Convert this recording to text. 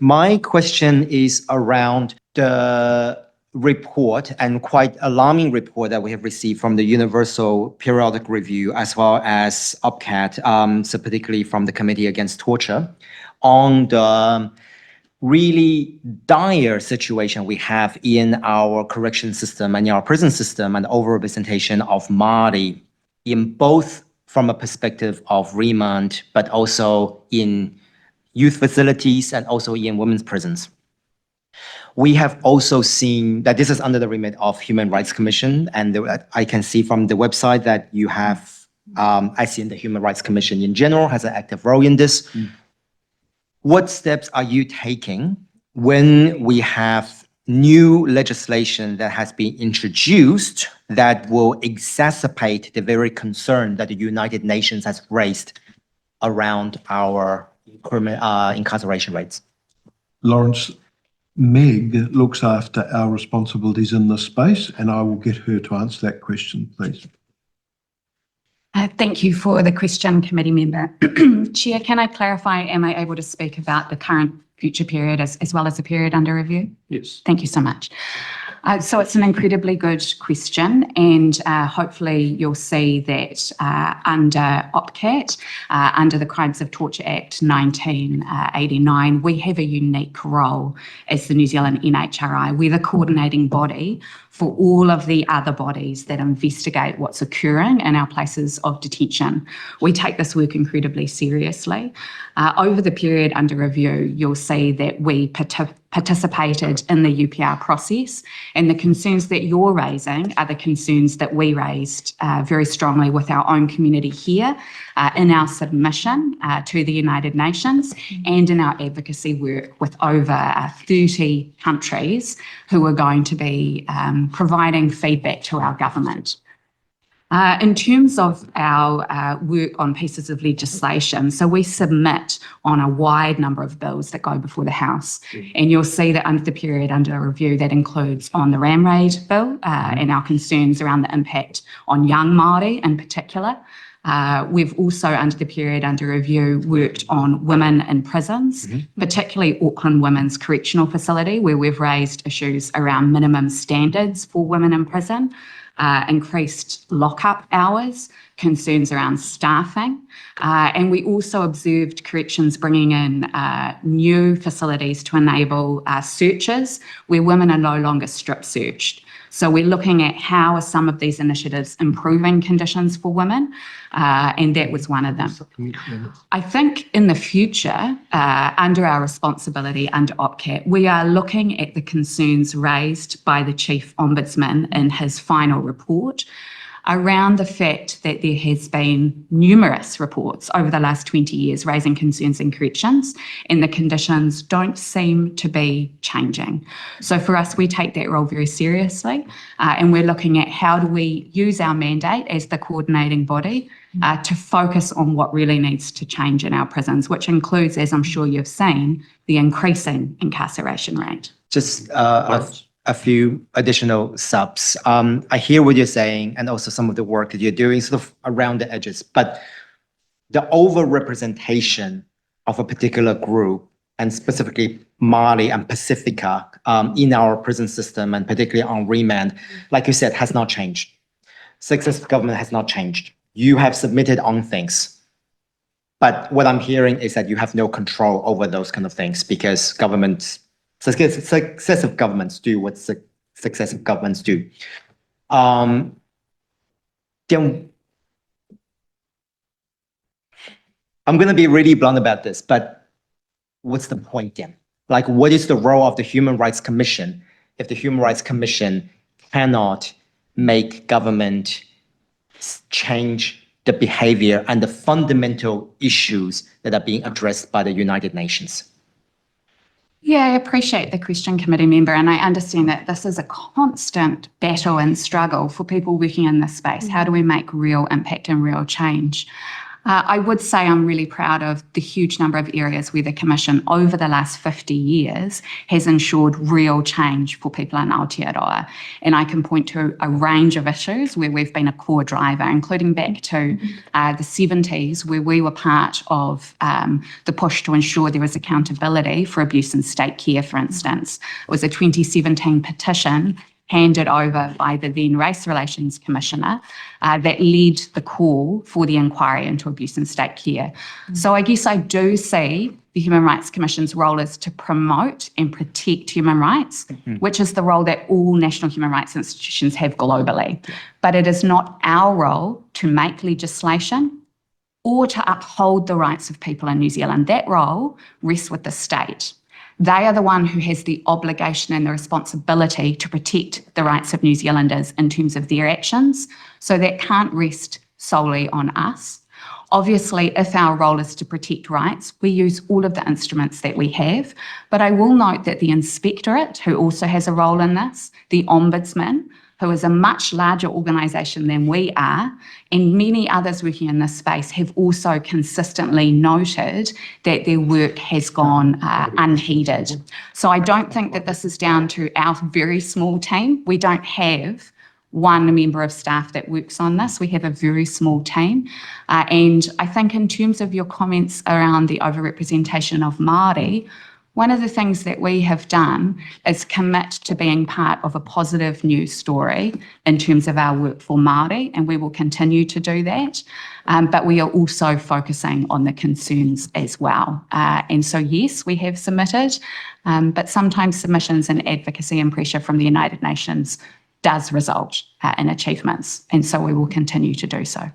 My question is around the report and quite alarming report that we have received from the Universal Periodic Review as well as OPCAT, so particularly from the Committee Against Torture, on the really dire situation we have in our correction system and in our prison system and overrepresentation of Māori in both from a perspective of remand, but also in youth facilities and also in women's prisons. We have also seen that this is under the remit of Human Rights Commission, and I can see from the website that you have, I see the Human Rights Commission in general has an active role in this. What steps are you taking when we have new legislation that has been introduced that will exacerbate the very concern that the United Nations has raised around our incarceration rates? Lawrence, Meg looks after our responsibilities in this space, and I will get her to answer that question, please. Thank you for the question, committee member. Chair, can I clarify, am I able to speak about the current future period as well as the period under review? Yes. Thank you so much. So it's an incredibly good question, and hopefully you'll see that under OPCAT, under the Crimes of Torture Act 1989, we have a unique role as the New Zealand NHRI. We're the coordinating body for all of the other bodies that investigate what's occurring in our places of detention. We take this work incredibly seriously. Over the period under review, you'll see that we participated in the UPR process, and the concerns that you're raising are the concerns that we raised very strongly with our own community here in our submission to the United Nations and in our advocacy work with over 30 countries who are going to be providing feedback to our government. In terms of our work on pieces of legislation, so we submit on a wide number of bills that go before the House, and you'll see that under the period under review that includes on the Ram Raid bill and our concerns around the impact on young Māori in particular. We've also, under the period under review, worked on women in prisons, particularly Auckland Women's Correctional Facility, where we've raised issues around minimum standards for women in prison, increased lockup hours, concerns around staffing, and we also observed corrections bringing in new facilities to enable searches where women are no longer strip searched. So we're looking at how are some of these initiatives improving conditions for women, and that was one of them. I think in the future, under our responsibility under OPCAT, we are looking at the concerns raised by the Chief Ombudsman in his final report around the fact that there has been numerous reports over the last 20 years raising concerns in corrections, and the conditions don't seem to be changing. So for us, we take that role very seriously, and we're looking at how do we use our mandate as the coordinating body to focus on what really needs to change in our prisons, which includes, as I'm sure you've seen, the increasing incarceration rate. Just a few additional subs. I hear what you're saying and also some of the work that you're doing sort of around the edges, but the overrepresentation of a particular group, and specifically Māori and Pacifica in our prison system, and particularly on remand, like you said, has not changed. Successive government has not changed. You have submitted on things, but what I'm hearing is that you have no control over those kind of things because successive governments do what successive governments do. Then I'm going to be really blunt about this, but what's the point then? Like, what is the role of the Human Rights Commission if the Human Rights Commission cannot make government change the behavior and the fundamental issues that are being addressed by the United Nations? Yeah, I appreciate the question, committee member, and I understand that this is a constant battle and struggle for people working in this space. How do we make real impact and real change? I would say I'm really proud of the huge number of areas where the Commission over the last 50 years has ensured real change for people in Aotearoa. And I can point to a range of issues where we've been a core driver, including back to the 70s, where we were part of the push to ensure there was accountability for abuse in state care, for instance. It was a 2017 petition handed over by the then Race Relations Commissioner that led the call for the inquiry into abuse in state care. So I guess I do see the Human Rights Commission's role is to promote and protect human rights, which is the role that all national human rights institutions have globally. But it is not our role to make legislation or to uphold the rights of people in New Zealand. That role rests with the state. They are the one who has the obligation and the responsibility to protect the rights of New Zealanders in terms of their actions. So that can't rest solely on us. Obviously, if our role is to protect rights, we use all of the instruments that we have. But I will note that the Inspectorate, who also has a role in this, the Ombudsman, who is a much larger organisation than we are, and many others working in this space have also consistently noted that their work has gone unheeded. So I don't think that this is down to our very small team. We don't have one member of staff that works on this. We have a very small team. And I think in terms of your comments around the overrepresentation of Māori, one of the things that we have done is commit to being part of a positive news story in terms of our work for Māori, and we will continue to do that. But we are also focusing on the concerns as well. And so, yes, we have submitted, but sometimes submissions and advocacy and pressure from the United Nations does result in achievements, and so we will continue to do so.